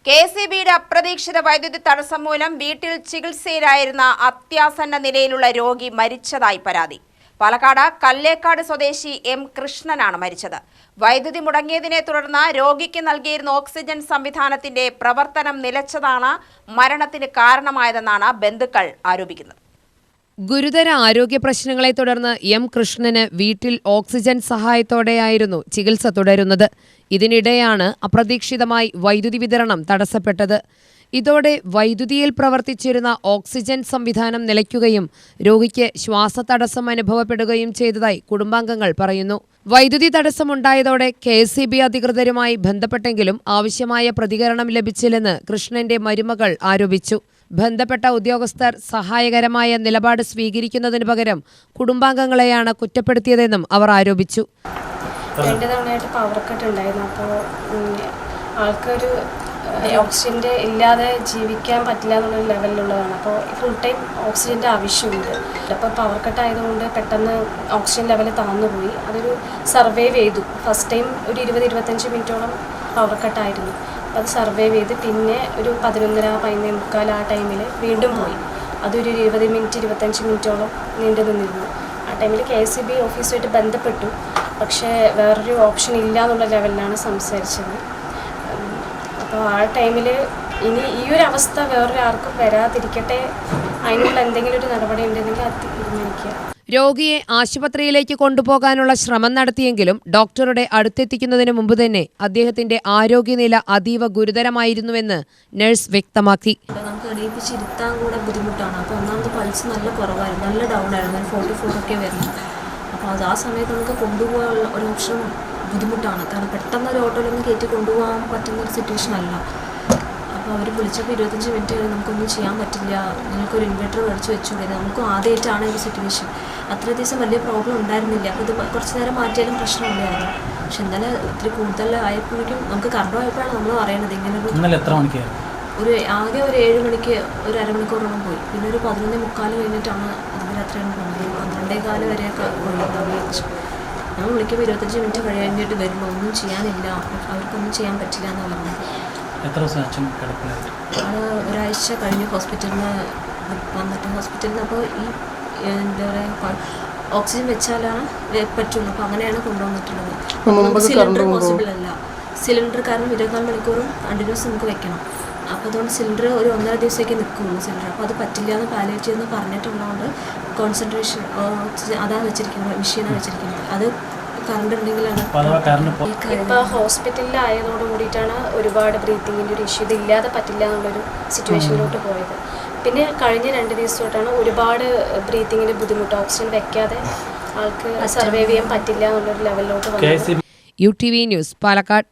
കെഎസ്ഇബിയുടെ അപ്രതീക്ഷിത വൈദ്യുതി തടസ്സം മൂലം വീട്ടിൽ ചികിത്സയിലായിരുന്ന അത്യാസന്ന നിലയിലുള്ള രോഗി മരിച്ചതായി പരാതി. പാലക്കാട് കല്ലേക്കാട് സ്വദേശി എം കൃഷ്ണനാണ് മരിച്ചത്. വൈദ്യുതി മുടങ്ങിയതിനെ തുടർന്ന് രോഗിക്ക് നൽകിയിരുന്ന ഓക്സിജൻ സംവിധാനത്തിന്റെ പ്രവർത്തനം നിലച്ചതാണ് മരണത്തിന് കാരണമായതെന്നാണ് ബന്ധുക്കൾ ആരോപിക്കുന്നത്. ഗുരുതര ആരോഗ്യ പ്രശ്നങ്ങളെ തുടർന്ന് എം കൃഷ്ണന് വീട്ടിൽ ഓക്സിജൻ സഹായത്തോടെയായിരുന്നു ചികിത്സ തുടരുന്നത്. ഇതിനിടെയാണ് അപ്രതീക്ഷിതമായി വൈദ്യുതി വിതരണം തടസ്സപ്പെട്ടത്. ഇതോടെ വൈദ്യുതിയിൽ പ്രവർത്തിച്ചിരുന്ന ഓക്സിജൻ സംവിധാനം നിലയ്ക്കുകയും രോഗിക്ക് ശ്വാസതടസ്സം അനുഭവപ്പെടുകയും ചെയ്തതായി കുടുംബാംഗങ്ങൾ പറയുന്നു. വൈദ്യുതി തടസ്സമുണ്ടായതോടെ കെഎസ്ഇബി അധികൃതരുമായി ബന്ധപ്പെട്ടെങ്കിലും ആവശ്യമായ പ്രതികരണം ലഭിച്ചില്ലെന്ന് കൃഷ്ണന്റെ മരുമകൾ ആരോപിച്ചു. ബന്ധപ്പെട്ട ഉദ്യോഗസ്ഥർ സഹായകരമായ നിലപാട് സ്വീകരിക്കുന്നതിന് പകരം കുടുംബാംഗങ്ങളെയാണ് കുറ്റപ്പെടുത്തിയതെന്നും അവർ ആരോപിച്ചു. 2 തവണയായിട്ട് പവർ കട്ട് ഉണ്ടായിരുന്നു. അപ്പോൾ ആൾക്കൊരു ഓക്സിജൻ്റെ ഇല്ലാതെ ജീവിക്കാൻ പറ്റില്ല എന്നുള്ളൊരു ലെവലിലുള്ളതാണ്. അപ്പോൾ ഫുൾ ടൈം ഓക്സിജൻ്റെ ആവശ്യമുണ്ട്. അപ്പോൾ പവർ കട്ട് ആയതുകൊണ്ട് പെട്ടെന്ന് ഓക്സിജൻ ലെവൽ താഴ്ന്നുപോയി. അതൊരു സർവൈവ് ചെയ്തു. ഫസ്റ്റ് ടൈം ഒരു 20-25 മിനിറ്റോളം പവർ കട്ടായിരുന്നു. അത് സർവൈവ് ചെയ്ത് പിന്നെ ഒരു 11:30-11:45 ആ ടൈമിൽ വീണ്ടും പോയി. അതൊരു 20-25 മിനിറ്റോളം നീണ്ടു നിന്നിരുന്നു. ആ ടൈമിൽ കെഎസ്ഇബി ഓഫീസുമായിട്ട് ബന്ധപ്പെട്ടു. പക്ഷേ വേറൊരു ഓപ്ഷൻ ഇല്ല എന്നുള്ള ലെവലിലാണ് സംസാരിച്ചത്. അപ്പോൾ ആ ടൈമിൽ ഇനി ഈ ഒരു അവസ്ഥ വേറൊരാർക്കും വരാതിരിക്കട്ടെ, അതിനുള്ള എന്തെങ്കിലും ഒരു നടപടി ഉണ്ടെങ്കിൽ അത് തീരുമാനിക്കുക. രോഗിയെ ആശുപത്രിയിലേക്ക് കൊണ്ടുപോകാനുള്ള ശ്രമം നടത്തിയെങ്കിലും ഡോക്ടറുടെ അടുത്തെത്തിക്കുന്നതിന് മുമ്പ് തന്നെ അദ്ദേഹത്തിന്റെ ആരോഗ്യനില അതീവ ഗുരുതരമായിരുന്നുവെന്ന് നഴ്സ് വ്യക്തമാക്കി. നമുക്ക് എണീപ്പിച്ചിരുത്താൻ കൂടെ ബുദ്ധിമുട്ടാണ്. അപ്പോൾ ഒന്നാമത് പൾസ് നല്ല കുറവായിരുന്നു, നല്ല ഡൗൺ ആയിരുന്നു, 44 ഒക്കെ വരുന്നത്. അപ്പോൾ അത് ആ സമയത്ത് നമുക്ക് കൊണ്ടുപോകാനുള്ള ഒരു ഓപ്ഷൻ ബുദ്ധിമുട്ടാണ്. കാരണം പെട്ടെന്ന് ഒരു ഓട്ടോയിലൊന്നും കയറ്റി കൊണ്ടുപോകാൻ പറ്റുന്ന ഒരു സിറ്റുവേഷൻ അല്ല. അപ്പോൾ അവർ വിളിച്ചപ്പോൾ 25 മിനിറ്റ് നമുക്കൊന്നും ചെയ്യാൻ പറ്റില്ല, നിങ്ങൾക്കൊരു ഇൻവെർട്ടർ മേടിച്ച് വെച്ചുകൂടെ. നമുക്കും ആദ്യമായിട്ടാണ് ഈ സിറ്റുവേഷൻ. അത്ര ദിവസം വലിയ പ്രോബ്ലം ഉണ്ടായിരുന്നില്ല. അപ്പോൾ ഇത് കുറച്ച് നേരം മാറ്റിയാലും പ്രശ്നമില്ലായിരുന്നു. പക്ഷെ ഇന്നലെ ഇത്തിരി കൂടുതൽ ആയപ്പോഴേക്കും നമുക്ക് കറണ്ട് പോയപ്പോഴാണ് നമ്മൾ അറിയണത് ഇങ്ങനെ ആകെ ഒരു 7 മണിക്ക് ഒരു അരമണിക്കൂറോളം പോയി. പിന്നെ ഒരു 11:45 കഴിഞ്ഞിട്ടാണ് അതിന് അത്രയാണ് പോകുന്നത്. 12:15 വരെയൊക്കെ പോയി. നമ്മൾ വിളിക്കുമ്പോൾ 25 മിനിറ്റ് കഴിഞ്ഞിട്ട് വരുമ്പോൾ ഒന്നും ചെയ്യാനില്ല, അവർക്കൊന്നും ചെയ്യാൻ പറ്റില്ല എന്നാണ് പറഞ്ഞത്. ഒരാഴ്ച കഴിഞ്ഞ് ഹോസ്പിറ്റലിൽ നിന്ന് വന്നിട്ട് ഹോസ്പിറ്റലിൽ നിന്ന് അപ്പോൾ ഈ എന്താ പറയുക ഓക്സിജൻ വെച്ചാലാണ് പറ്റുള്ളൂ. അപ്പോൾ അങ്ങനെയാണ് കൊണ്ടുവന്നിട്ടുള്ളത്. സിലിണ്ടർ പോസിബിൾ അല്ല. സിലിണ്ടർ കാരണം 24 മണിക്കൂറും കണ്ടിന്യൂസ് നമുക്ക് വെക്കണം. അപ്പോൾ അതുകൊണ്ട് സിലിണ്ടർ ഒരു 1.5 ദിവസത്തേക്ക് നിൽക്കുള്ളൂ സിലിണ്ടർ. അപ്പോൾ അത് പറ്റില്ല എന്ന് പാലിയേറ്റീവ് എന്ന് പറഞ്ഞിട്ടുള്ളതുകൊണ്ട് കോൺസെൻട്രേഷൻ ഓക്സിജൻ അതാണ് വെച്ചിരിക്കുന്നത്, മെഷീനാണ് വെച്ചിരിക്കുന്നത്. അത് കറണ്ട് ഉണ്ടെങ്കിലാണ്. ഇപ്പോൾ ഹോസ്പിറ്റലിലായതോട് കൂടിയിട്ടാണ് ഒരുപാട് ബ്രീത്തിങ്ങിൻ്റെ ഒരു ഇഷ്യൂ ഇതില്ലാതെ പറ്റില്ല എന്നുള്ളൊരു സിറ്റുവേഷനിലോട്ട് പോയത്. പിന്നെ കഴിഞ്ഞ 2 ദിവസമായിട്ടാണ് ഒരുപാട് ബ്രീത്തിങ്ങിൻ്റെ ബുദ്ധിമുട്ട്, ഓക്സിജൻ വെക്കാതെ ആൾക്ക് സർവൈവ് ചെയ്യാൻ പറ്റില്ല എന്നുള്ളൊരു ലെവലിലോട്ട് വന്നത്. UTV news Palakkad.